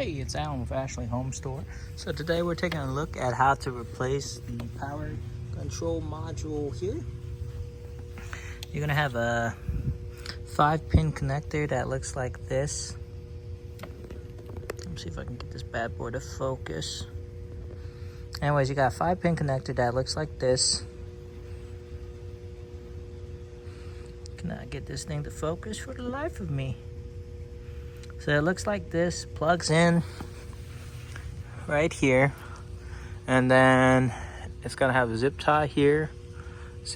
Hey, it's Alan with Ashley HomeStore. So today we're taking a look at how to replace the power control module here. You're gonna have a 5-pin connector that looks like this. Let me see if I can get this bad boy to focus. Anyways, you got a 5-pin connector that looks like this. Can I get this thing to focus for the life of me? So it looks like this, plugs in right here, and then it's gonna have a zip tie here, it's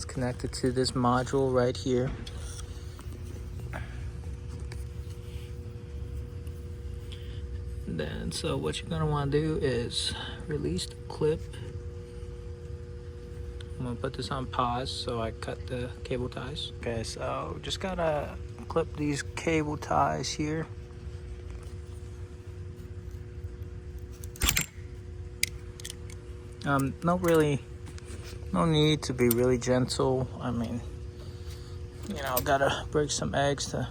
connected to this module right here. And then, so what you're gonna wanna do is release the clip. I'm gonna put this on pause so I cut the cable ties. Okay, so just gotta clip these cable ties here. No need to be really gentle. I mean, you know, gotta break some eggs to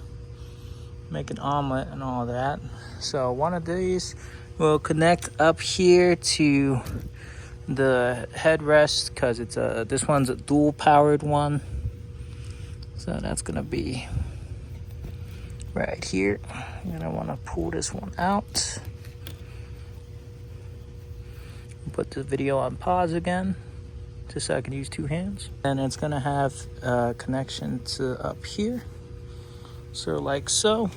make an omelet and all that. So one of these will connect up here to the headrest because it's this one's a dual powered one. So that's gonna be right here. You're gonna wanna pull this one out. Put the video on pause again, just so I can use two hands. And it's gonna have a connection to up here. So like so.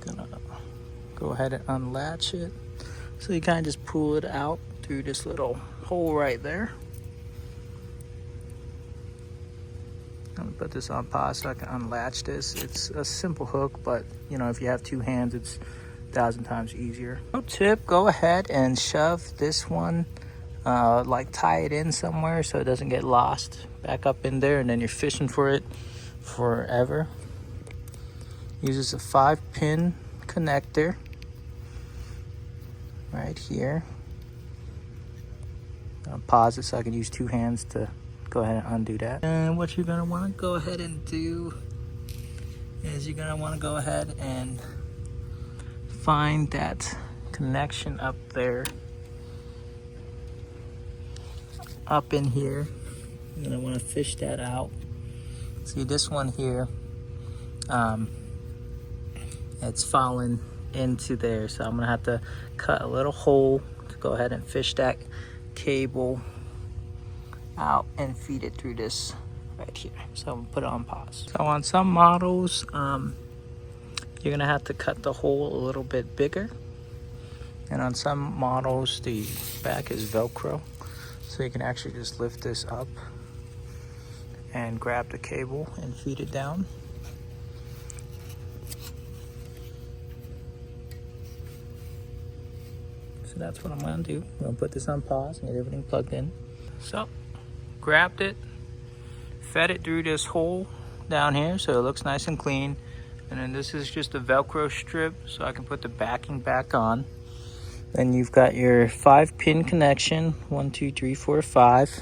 Gonna go ahead and unlatch it. So you kind of just pull it out through this little hole right there. I'm gonna put this on pause so I can unlatch this. It's a simple hook, but you know, if you have two hands, it's 1,000 times easier. Pro tip, go ahead and shove this one, like tie it in somewhere so it doesn't get lost back up in there, and then you're fishing for it forever. Uses a 5-pin connector right here. I'll pause it so I can use two hands to go ahead and undo that. And what you're gonna wanna go ahead and do is you're gonna wanna go ahead and find that connection up there, up in here. You're gonna wanna fish that out. See this one here, it's falling into there. So I'm gonna have to cut a little hole to go ahead and fish that cable out and feed it through this right here. So I'm gonna put it on pause. So on some models, you're gonna have to cut the hole a little bit bigger. And on some models, the back is Velcro. So you can actually just lift this up and grab the cable and feed it down. So that's what I'm gonna do. I'm gonna put this on pause and get everything plugged in. So, grabbed it, fed it through this hole down here so it looks nice and clean. And then this is just a Velcro strip so I can put the backing back on. Then you've got your 5-pin connection, 1, 2, 3, 4, 5.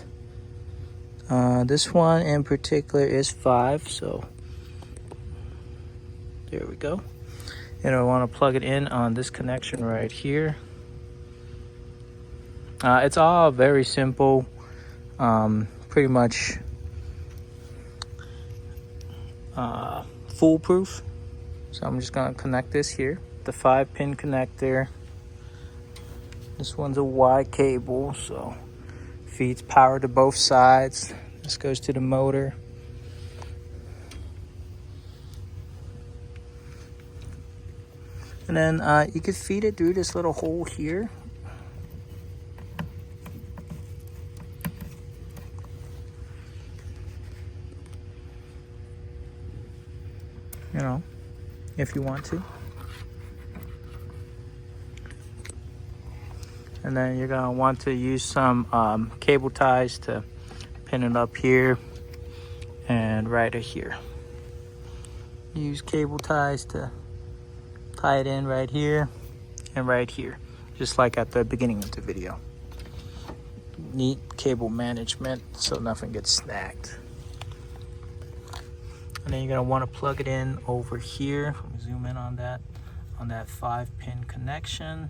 This one in particular is 5, so there we go. And I want to plug it in on this connection right here. It's all very simple, pretty much foolproof. So I'm just gonna connect this here, the 5-pin connector. This one's a Y cable, so feeds power to both sides. This goes to the motor. And then you could feed it through this little hole here. You know, if you want to. And then you're gonna want to use some cable ties to pin it up here and right here. Use cable ties to tie it in right here and right here, just like at the beginning of the video. Neat cable management so nothing gets snagged. And then you're gonna want to plug it in over here. Let me zoom in on that 5-pin connection.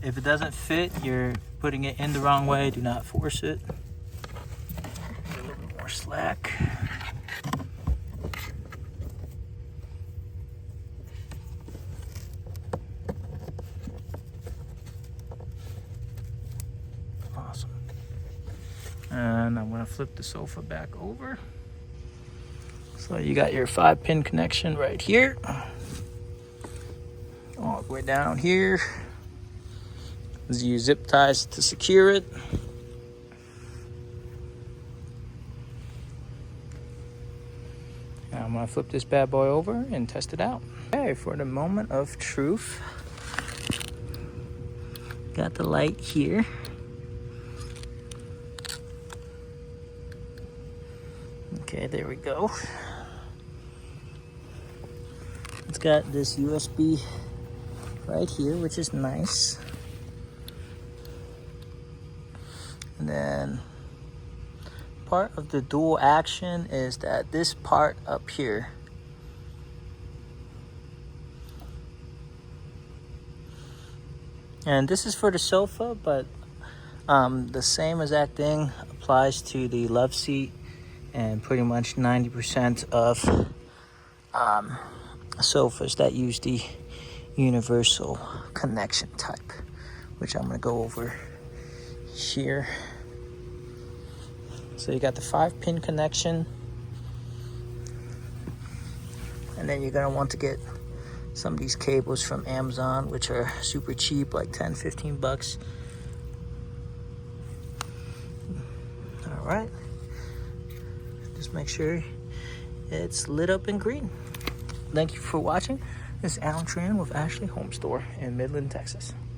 If it doesn't fit, you're putting it in the wrong way. Do not force it. Get a little bit more slack. Awesome. And I'm gonna flip the sofa back over. So you got your 5-pin connection right here. All the way down here. Use zip ties to secure it. Now I'm gonna flip this bad boy over and test it out. Okay, for the moment of truth. Got the light here. Okay, there we go. It's got this USB right here, which is nice. And then part of the dual action is that this part up here and this is for the sofa, but the same exact thing applies to the love seat and pretty much 90% of sofas that use the universal connection type, which I'm going to go over here. So you got the 5-pin connection, and then you're going to want to get some of these cables from Amazon, which are super cheap, like 10-15 bucks. All right, just make sure it's lit up in green. Thank you for watching. This is Tran with Ashley HomeStore in Midland, Texas.